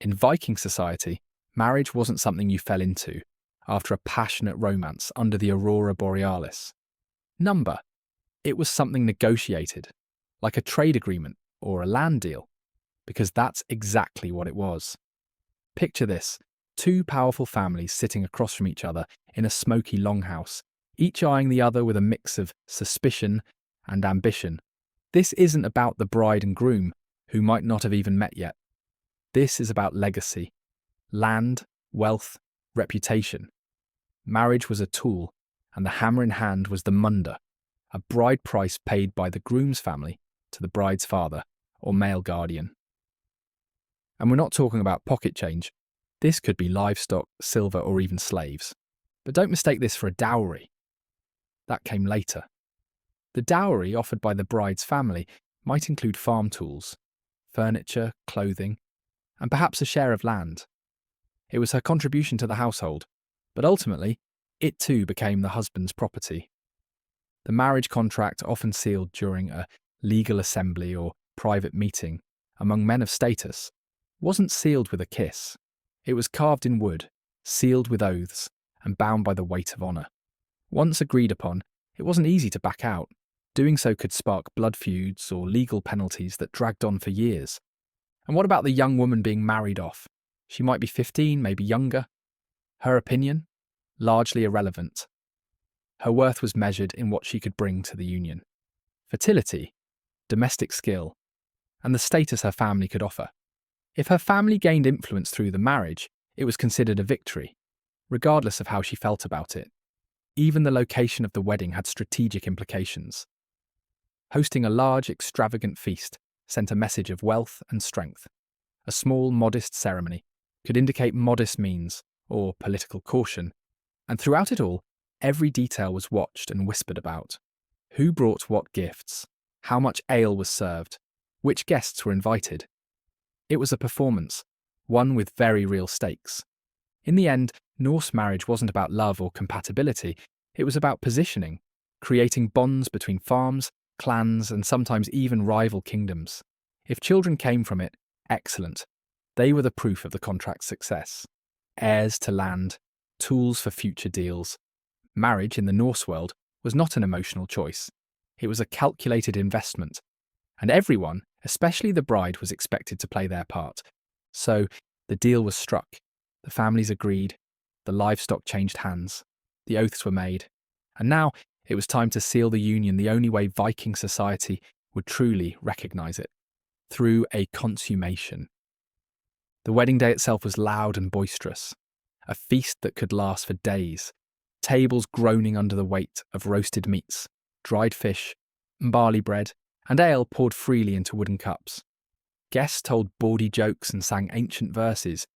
In Viking society, marriage wasn't something you fell into after a passionate romance under the aurora borealis. Number. It was something negotiated, like a trade agreement or a land deal, because that's exactly what it was. Picture this: two powerful families sitting across from each other in a smoky longhouse, each eyeing the other with a mix of suspicion and ambition. This isn't about the bride and groom, who might not have even met yet. This is about legacy, land, wealth, reputation. Marriage was a tool, and the hammer in hand was the munda, a bride price paid by the groom's family to the bride's father or male guardian. And we're not talking about pocket change. This could be livestock, silver, or even slaves. But don't mistake this for a dowry. That came later. The dowry offered by the bride's family might include farm tools, furniture, clothing, and perhaps a share of land. It was her contribution to the household, but ultimately, it too became the husband's property. The marriage contract, often sealed during a legal assembly or private meeting among men of status, wasn't sealed with a kiss. It was carved in wood, sealed with oaths, and bound by the weight of honour. Once agreed upon, it wasn't easy to back out. Doing so could spark blood feuds or legal penalties that dragged on for years. And what about the young woman being married off? She might be 15, maybe younger. Her opinion? Largely irrelevant. Her worth was measured in what she could bring to the union. Fertility, domestic skill, and the status her family could offer. If her family gained influence through the marriage, it was considered a victory, regardless of how she felt about it. Even the location of the wedding had strategic implications. Hosting a large, extravagant feast sent a message of wealth and strength. A small, modest ceremony could indicate modest means or political caution, and throughout it all, every detail was watched and whispered about. Who brought what gifts? How much ale was served? Which guests were invited? It was a performance, one with very real stakes. In the end, Norse marriage wasn't about love or compatibility, it was about positioning, creating bonds between farms, clans, and sometimes even rival kingdoms. If children came from it, excellent. They were the proof of the contract's success. Heirs to land, tools for future deals. Marriage in the Norse world was not an emotional choice. It was a calculated investment. And everyone, especially the bride, was expected to play their part. So, the deal was struck. The families agreed. The livestock changed hands. The oaths were made. And now, it was time to seal the union the only way Viking society would truly recognise it. Through a consummation. The wedding day itself was loud and boisterous. A feast that could last for days. Tables groaning under the weight of roasted meats, dried fish, barley bread, and ale poured freely into wooden cups. Guests told bawdy jokes and sang ancient verses.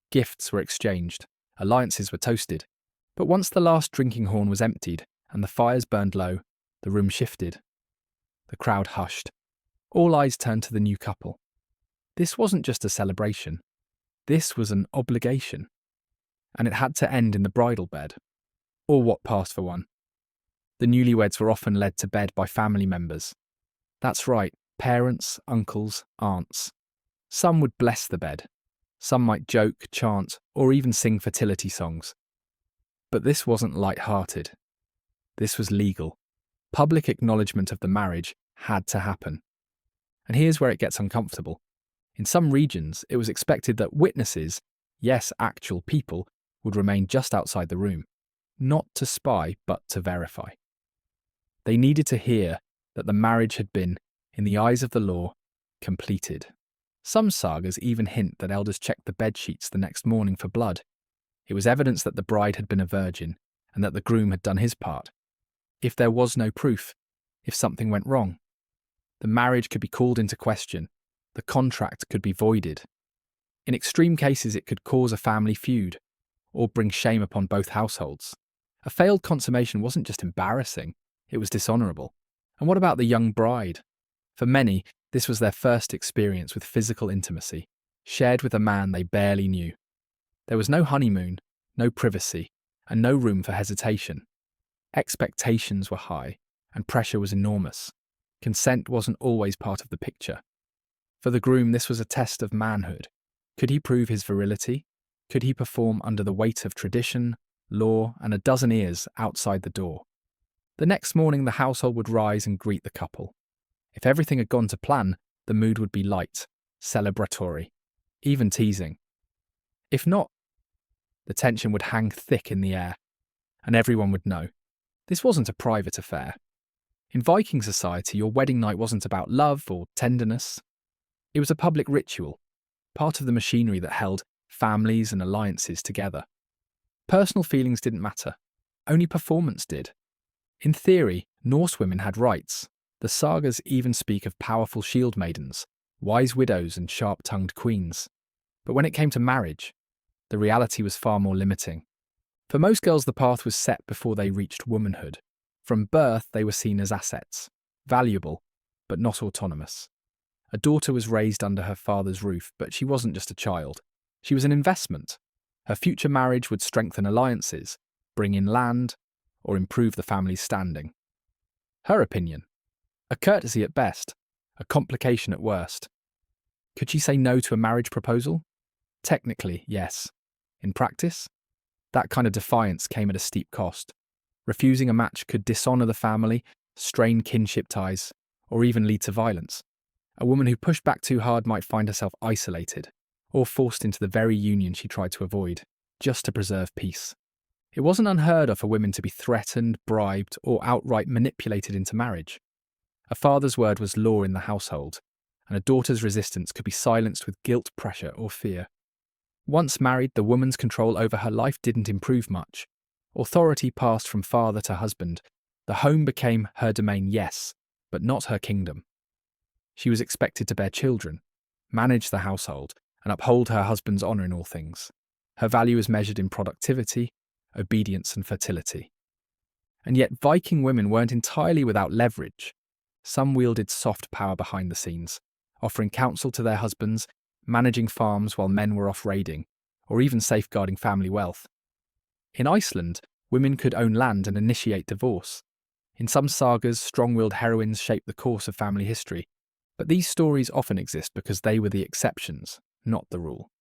Gifts were exchanged. Alliances were toasted. But once the last drinking horn was emptied and the fires burned low, the room shifted. The crowd hushed. All eyes turned to the new couple. This wasn't just a celebration. This was an obligation. And it had to end in the bridal bed. Or what passed for one. The newlyweds were often led to bed by family members. That's right, parents, uncles, aunts. Some would bless the bed. Some might joke, chant, or even sing fertility songs. But this wasn't light-hearted. This was legal. Public acknowledgement of the marriage had to happen. And here's where it gets uncomfortable. In some regions, it was expected that witnesses, yes, actual people, would remain just outside the room, not to spy, but to verify. They needed to hear that the marriage had been, in the eyes of the law, completed. Some sagas even hint that elders checked the bed sheets the next morning for blood. It was evidence that the bride had been a virgin and that the groom had done his part. If there was no proof, if something went wrong, the marriage could be called into question, the contract could be voided. In extreme cases, it could cause a family feud or bring shame upon both households. A failed consummation wasn't just embarrassing, it was dishonourable. And what about the young bride? For many, this was their first experience with physical intimacy, shared with a man they barely knew. There was no honeymoon, no privacy, and no room for hesitation. Expectations were high, and pressure was enormous. Consent wasn't always part of the picture. For the groom, this was a test of manhood. Could he prove his virility? Could he perform under the weight of tradition, law, and a dozen ears outside the door? The next morning, the household would rise and greet the couple. If everything had gone to plan, the mood would be light, celebratory, even teasing. If not, the tension would hang thick in the air, and everyone would know. This wasn't a private affair. In Viking society, your wedding night wasn't about love or tenderness. It was a public ritual, part of the machinery that held families and alliances together. Personal feelings didn't matter. Only performance did. In theory, Norse women had rights. The sagas even speak of powerful shield maidens, wise widows and sharp-tongued queens. But when it came to marriage, the reality was far more limiting. For most girls, the path was set before they reached womanhood. From birth, they were seen as assets, valuable, but not autonomous. A daughter was raised under her father's roof, but she wasn't just a child. She was an investment. Her future marriage would strengthen alliances, bring in land, or improve the family's standing. Her opinion: a courtesy at best, a complication at worst. Could she say no to a marriage proposal? Technically, yes. In practice, that kind of defiance came at a steep cost. Refusing a match could dishonour the family, strain kinship ties, or even lead to violence. A woman who pushed back too hard might find herself isolated, or forced into the very union she tried to avoid, just to preserve peace. It wasn't unheard of for women to be threatened, bribed, or outright manipulated into marriage. A father's word was law in the household, and a daughter's resistance could be silenced with guilt, pressure, or fear. Once married, the woman's control over her life didn't improve much. Authority passed from father to husband. The home became her domain, yes, but not her kingdom. She was expected to bear children, manage the household, and uphold her husband's honour in all things. Her value is measured in productivity, obedience, and fertility. And yet Viking women weren't entirely without leverage. Some wielded soft power behind the scenes, offering counsel to their husbands, managing farms while men were off raiding, or even safeguarding family wealth. In Iceland, women could own land and initiate divorce. In some sagas, strong-willed heroines shaped the course of family history, but these stories often exist because they were the exceptions, not the rule.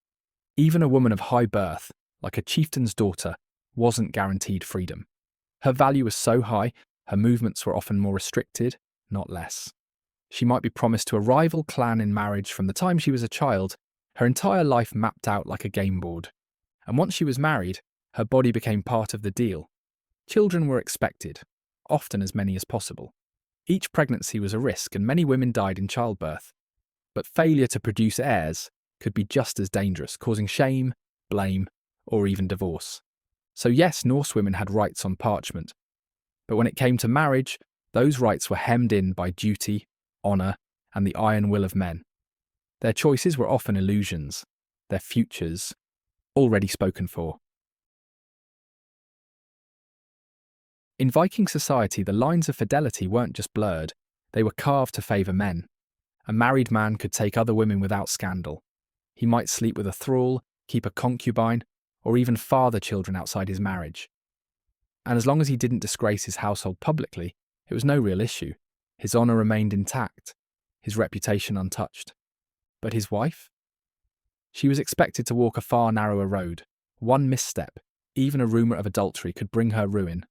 Even a woman of high birth, like a chieftain's daughter, wasn't guaranteed freedom. Her value was so high, her movements were often more restricted, not less. She might be promised to a rival clan in marriage from the time she was a child, her entire life mapped out like a game board. And once she was married, her body became part of the deal. Children were expected, often as many as possible. Each pregnancy was a risk, and many women died in childbirth. But failure to produce heirs could be just as dangerous, causing shame, blame, or even divorce. So yes, Norse women had rights on parchment. But when it came to marriage, those rights were hemmed in by duty, honour, and the iron will of men. Their choices were often illusions, their futures already spoken for. In Viking society, the lines of fidelity weren't just blurred, they were carved to favour men. A married man could take other women without scandal. He might sleep with a thrall, keep a concubine, or even father children outside his marriage. And as long as he didn't disgrace his household publicly, it was no real issue. His honour remained intact, his reputation untouched. But his wife? She was expected to walk a far narrower road. One misstep, even a rumour of adultery, could bring her ruin.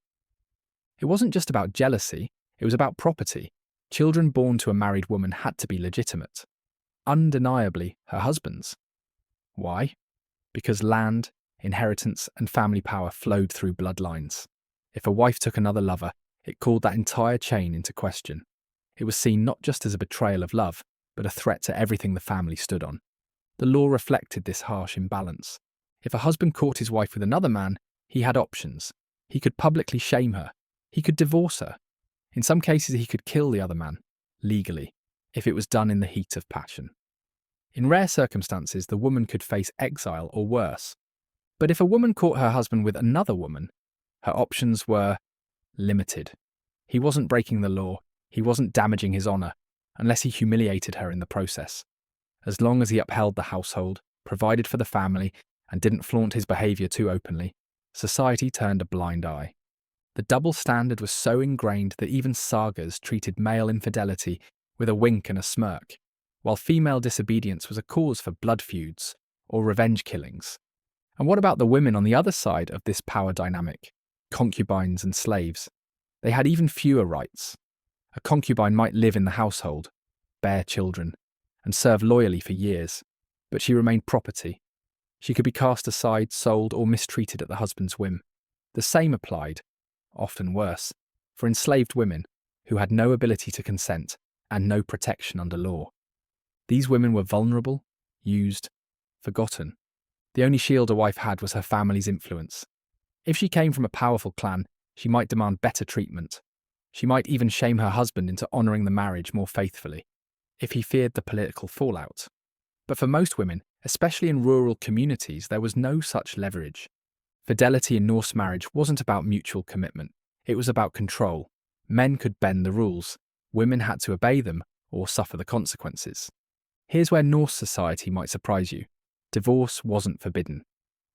It wasn't just about jealousy, it was about property. Children born to a married woman had to be legitimate. Undeniably her husband's. Why? Because land, inheritance, and family power flowed through bloodlines. If a wife took another lover, it called that entire chain into question. It was seen not just as a betrayal of love, but a threat to everything the family stood on. The law reflected this harsh imbalance. If a husband caught his wife with another man, he had options. He could publicly shame her. He could divorce her. In some cases, he could kill the other man, legally, if it was done in the heat of passion. In rare circumstances, the woman could face exile or worse. But if a woman caught her husband with another woman, her options were limited. He wasn't breaking the law, he wasn't damaging his honour, unless he humiliated her in the process. As long as he upheld the household, provided for the family, and didn't flaunt his behaviour too openly, society turned a blind eye. The double standard was so ingrained that even sagas treated male infidelity with a wink and a smirk, while female disobedience was a cause for blood feuds or revenge killings. And what about the women on the other side of this power dynamic? Concubines and slaves. They had even fewer rights. A concubine might live in the household, bear children, and serve loyally for years, but she remained property. She could be cast aside, sold, or mistreated at the husband's whim. The same applied, often worse, for enslaved women who had no ability to consent and no protection under law. These women were vulnerable, used, forgotten. The only shield a wife had was her family's influence. If she came from a powerful clan, she might demand better treatment. She might even shame her husband into honouring the marriage more faithfully, if he feared the political fallout. But for most women, especially in rural communities, there was no such leverage. Fidelity in Norse marriage wasn't about mutual commitment. It was about control. Men could bend the rules. Women had to obey them or suffer the consequences. Here's where Norse society might surprise you. Divorce wasn't forbidden.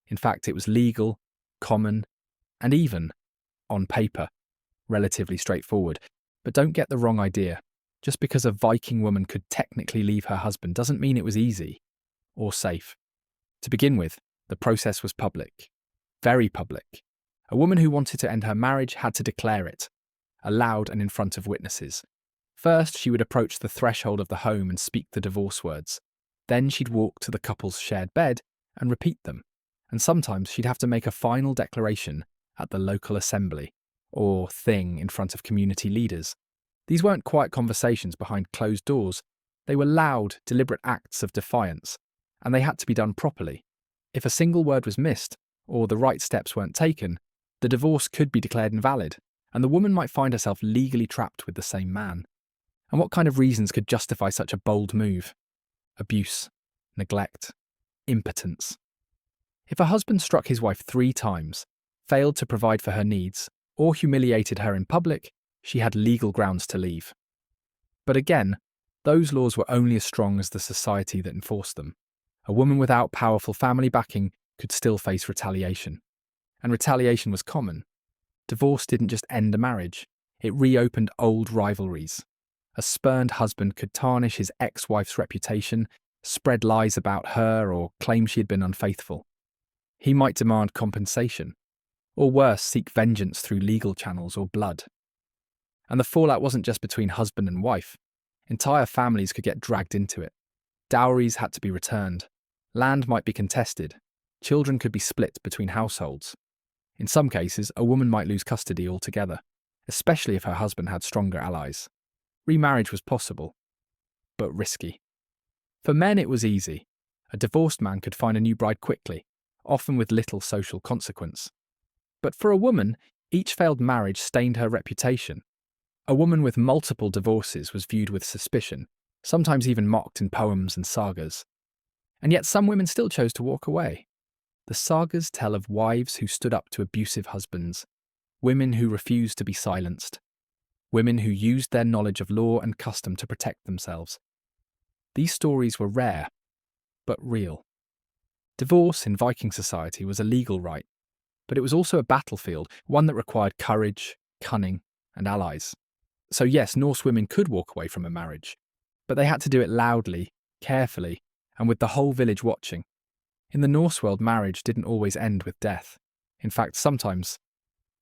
In fact, it was legal, common, and even, on paper, relatively straightforward. But don't get the wrong idea. Just because a Viking woman could technically leave her husband doesn't mean it was easy or safe. To begin with, the process was public. Very public. A woman who wanted to end her marriage had to declare it, aloud and in front of witnesses. First, she would approach the threshold of the home and speak the divorce words. Then she'd walk to the couple's shared bed and repeat them. And sometimes she'd have to make a final declaration at the local assembly, or thing in front of community leaders. These weren't quiet conversations behind closed doors. They were loud, deliberate acts of defiance, and they had to be done properly. If a single word was missed, or the right steps weren't taken, the divorce could be declared invalid, and the woman might find herself legally trapped with the same man. And what kind of reasons could justify such a bold move? Abuse, neglect, impotence. If a husband struck his wife 3 times, failed to provide for her needs, or humiliated her in public, she had legal grounds to leave. But again, those laws were only as strong as the society that enforced them. A woman without powerful family backing could still face retaliation. And retaliation was common. Divorce didn't just end a marriage, it reopened old rivalries. A spurned husband could tarnish his ex-wife's reputation, spread lies about her, or claim she had been unfaithful. He might demand compensation, or worse, seek vengeance through legal channels or blood. And the fallout wasn't just between husband and wife. Entire families could get dragged into it. Dowries had to be returned. Land might be contested. Children could be split between households. In some cases, a woman might lose custody altogether, especially if her husband had stronger allies. Remarriage was possible, but risky. For men, it was easy. A divorced man could find a new bride quickly, often with little social consequence. But for a woman, each failed marriage stained her reputation. A woman with multiple divorces was viewed with suspicion, sometimes even mocked in poems and sagas. And yet some women still chose to walk away. The sagas tell of wives who stood up to abusive husbands, women who refused to be silenced, women who used their knowledge of law and custom to protect themselves. These stories were rare, but real. Divorce in Viking society was a legal right, but it was also a battlefield, one that required courage, cunning, and allies. So yes, Norse women could walk away from a marriage, but they had to do it loudly, carefully, and with the whole village watching. In the Norse world, marriage didn't always end with death. In fact, sometimes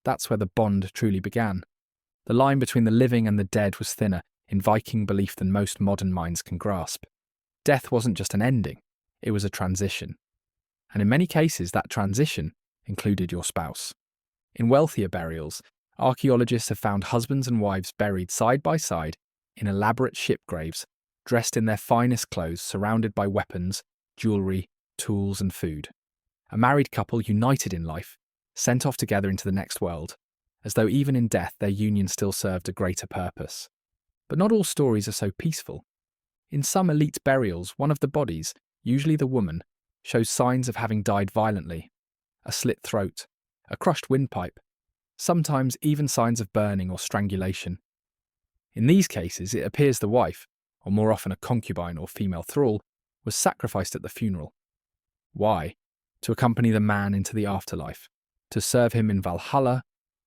that's where the bond truly began. The line between the living and the dead was thinner in Viking belief than most modern minds can grasp. Death wasn't just an ending, it was a transition. And in many cases, that transition included your spouse. In wealthier burials, archaeologists have found husbands and wives buried side by side in elaborate ship graves, dressed in their finest clothes, surrounded by weapons, jewellery, tools and food. A married couple united in life, sent off together into the next world, as though even in death their union still served a greater purpose. But not all stories are so peaceful. In some elite burials, one of the bodies, usually the woman, shows signs of having died violently. A slit throat, a crushed windpipe, sometimes even signs of burning or strangulation. In these cases, it appears the wife, or more often a concubine or female thrall, was sacrificed at the funeral. Why? To accompany the man into the afterlife, to serve him in Valhalla,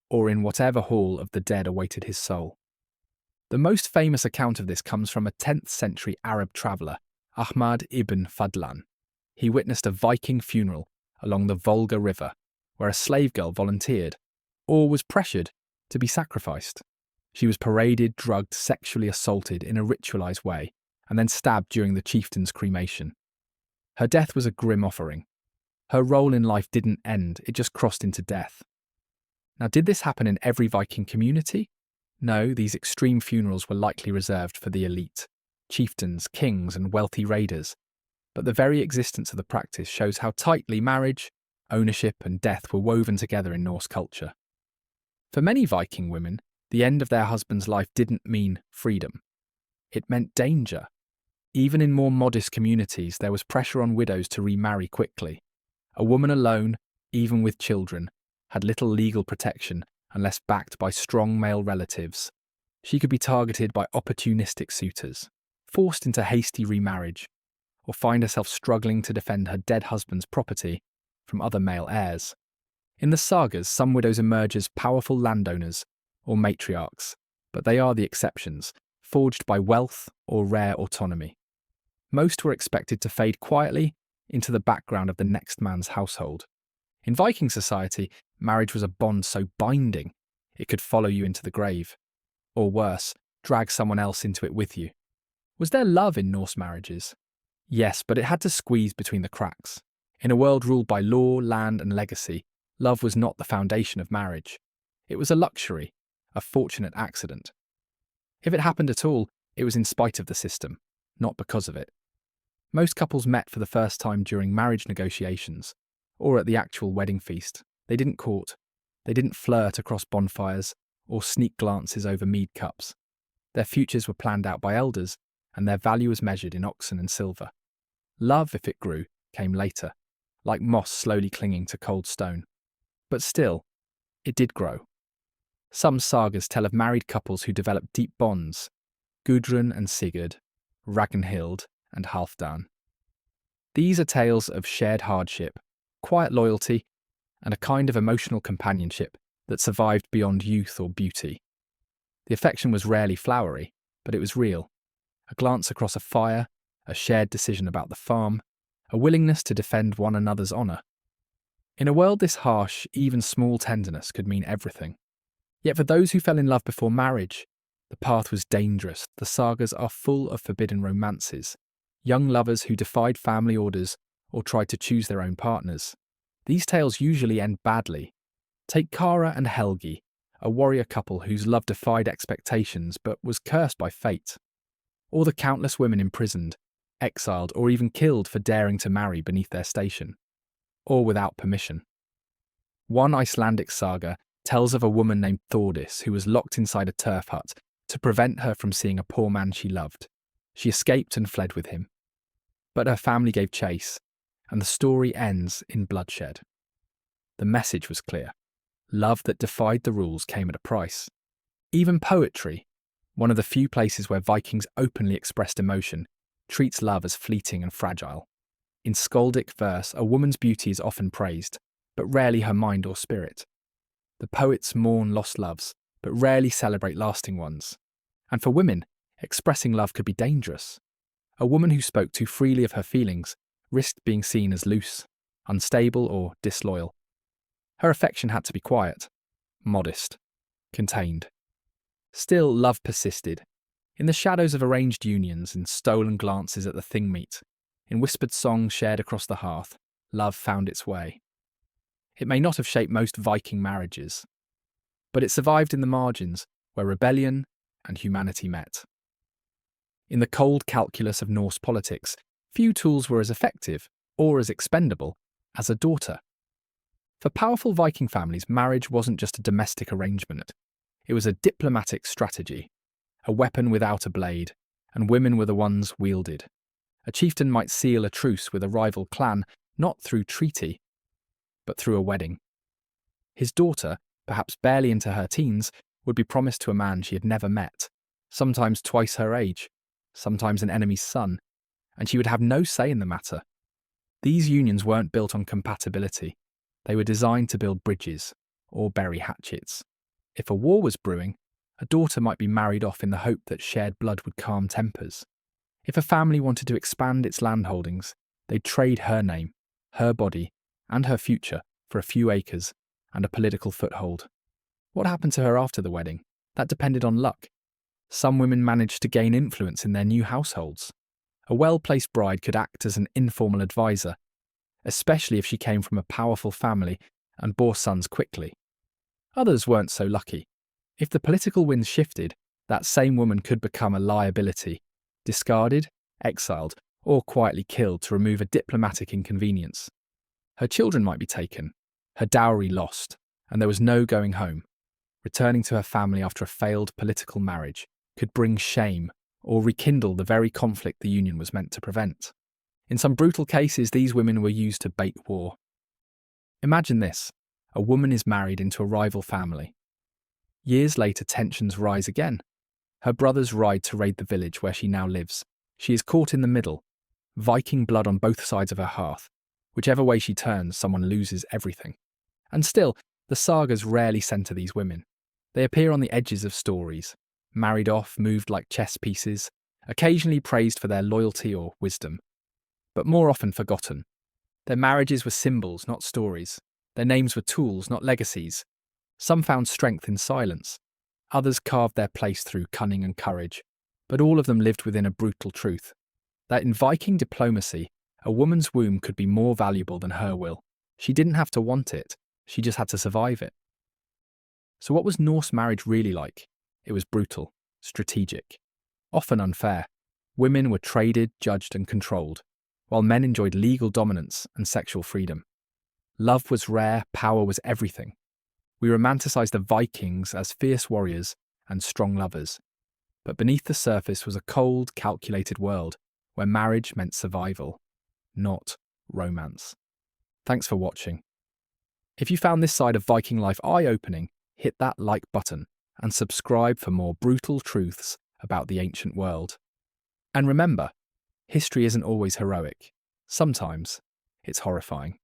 or in whatever hall of the dead awaited his soul. The most famous account of this comes from a 10th century Arab traveller, Ahmad ibn Fadlan. He witnessed a Viking funeral along the Volga River, where a slave girl volunteered, or was pressured, to be sacrificed. She was paraded, drugged, sexually assaulted in a ritualized way, and then stabbed during the chieftain's cremation. Her death was a grim offering. Her role in life didn't end, it just crossed into death. Now, did this happen in every Viking community? No, these extreme funerals were likely reserved for the elite, chieftains, kings, and wealthy raiders. But the very existence of the practice shows how tightly marriage, ownership, and death were woven together in Norse culture. For many Viking women, the end of their husband's life didn't mean freedom. It meant danger. Even in more modest communities, there was pressure on widows to remarry quickly. A woman alone, even with children, had little legal protection unless backed by strong male relatives. She could be targeted by opportunistic suitors, forced into hasty remarriage, or find herself struggling to defend her dead husband's property from other male heirs. In the sagas, some widows emerge as powerful landowners or matriarchs, but they are the exceptions, forged by wealth or rare autonomy. Most were expected to fade quietly into the background of the next man's household. In Viking society, marriage was a bond so binding it could follow you into the grave, or worse, drag someone else into it with you. Was there love in Norse marriages? Yes, but it had to squeeze between the cracks. In a world ruled by law, land, and legacy, love was not the foundation of marriage. It was a luxury, a fortunate accident. If it happened at all, it was in spite of the system, not because of it. Most couples met for the first time during marriage negotiations, or at the actual wedding feast. They didn't court. They didn't flirt across bonfires or sneak glances over mead cups. Their futures were planned out by elders, and their value was measured in oxen and silver. Love, if it grew, came later, like moss slowly clinging to cold stone. But still, it did grow. Some sagas tell of married couples who developed deep bonds: Gudrun and Sigurd, Ragnhild and Halfdan. These are tales of shared hardship, quiet loyalty, and a kind of emotional companionship that survived beyond youth or beauty. The affection was rarely flowery, but it was real. A glance across a fire, a shared decision about the farm, a willingness to defend one another's honour. In a world this harsh, even small tenderness could mean everything. Yet for those who fell in love before marriage, the path was dangerous. The sagas are full of forbidden romances, young lovers who defied family orders or tried to choose their own partners. These tales usually end badly. Take Kara and Helgi, a warrior couple whose love defied expectations but was cursed by fate. Or the countless women imprisoned, exiled, or even killed for daring to marry beneath their station, or without permission. One Icelandic saga tells of a woman named Thordis who was locked inside a turf hut to prevent her from seeing a poor man she loved. She escaped and fled with him. But her family gave chase, and the story ends in bloodshed. The message was clear. Love that defied the rules came at a price. Even poetry, one of the few places where Vikings openly expressed emotion, treats love as fleeting and fragile. In skaldic verse, a woman's beauty is often praised, but rarely her mind or spirit. The poets mourn lost loves, but rarely celebrate lasting ones. And for women, expressing love could be dangerous. A woman who spoke too freely of her feelings risked being seen as loose, unstable, or disloyal. Her affection had to be quiet, modest, contained. Still, love persisted. In the shadows of arranged unions, in stolen glances at the thing-meat, in whispered songs shared across the hearth, love found its way. It may not have shaped most Viking marriages, but it survived in the margins where rebellion and humanity met. In the cold calculus of Norse politics, few tools were as effective or as expendable as a daughter. For powerful Viking families, marriage wasn't just a domestic arrangement. It was a diplomatic strategy, a weapon without a blade, and women were the ones wielded. A chieftain might seal a truce with a rival clan, not through treaty, but through a wedding. His daughter, perhaps barely into her teens, would be promised to a man she had never met, sometimes twice her age, sometimes an enemy's son, and she would have no say in the matter. These unions weren't built on compatibility. They were designed to build bridges or bury hatchets. If a war was brewing, a daughter might be married off in the hope that shared blood would calm tempers. If a family wanted to expand its landholdings, They'd trade her name, her body, and her future for a few acres and a political foothold. What happened to her after the wedding? That depended on luck. Some women managed to gain influence in their new households. A well-placed bride could act as an informal advisor, especially if she came from a powerful family and bore sons quickly. Others weren't so lucky. If the political winds shifted, that same woman could become a liability, discarded, exiled, or quietly killed to remove a diplomatic inconvenience. Her children might be taken, her dowry lost, and there was no going home. Returning to her family after a failed political marriage could bring shame or rekindle the very conflict the union was meant to prevent. In some brutal cases, these women were used to bait war. Imagine this: a woman is married into a rival family. Years later, tensions rise again. Her brothers ride to raid the village where she now lives. She is caught in the middle, Viking blood on both sides of her hearth. Whichever way she turns, someone loses everything. And still, the sagas rarely centre these women. They appear on the edges of stories, married off, moved like chess pieces, occasionally praised for their loyalty or wisdom, but more often forgotten. Their marriages were symbols, not stories. Their names were tools, not legacies. Some found strength in silence. Others carved their place through cunning and courage. But all of them lived within a brutal truth: that in Viking diplomacy, a woman's womb could be more valuable than her will. She didn't have to want it, she just had to survive it. So what was Norse marriage really like? It was brutal, strategic, often unfair. Women were traded, judged, and controlled, while men enjoyed legal dominance and sexual freedom. Love was rare, power was everything. We romanticize the Vikings as fierce warriors and strong lovers. But beneath the surface was a cold, calculated world where marriage meant survival, not romance. Thanks for watching. If you found this side of Viking life eye-opening, hit that like button and subscribe for more brutal truths about the ancient world. And remember, history isn't always heroic. Sometimes it's horrifying.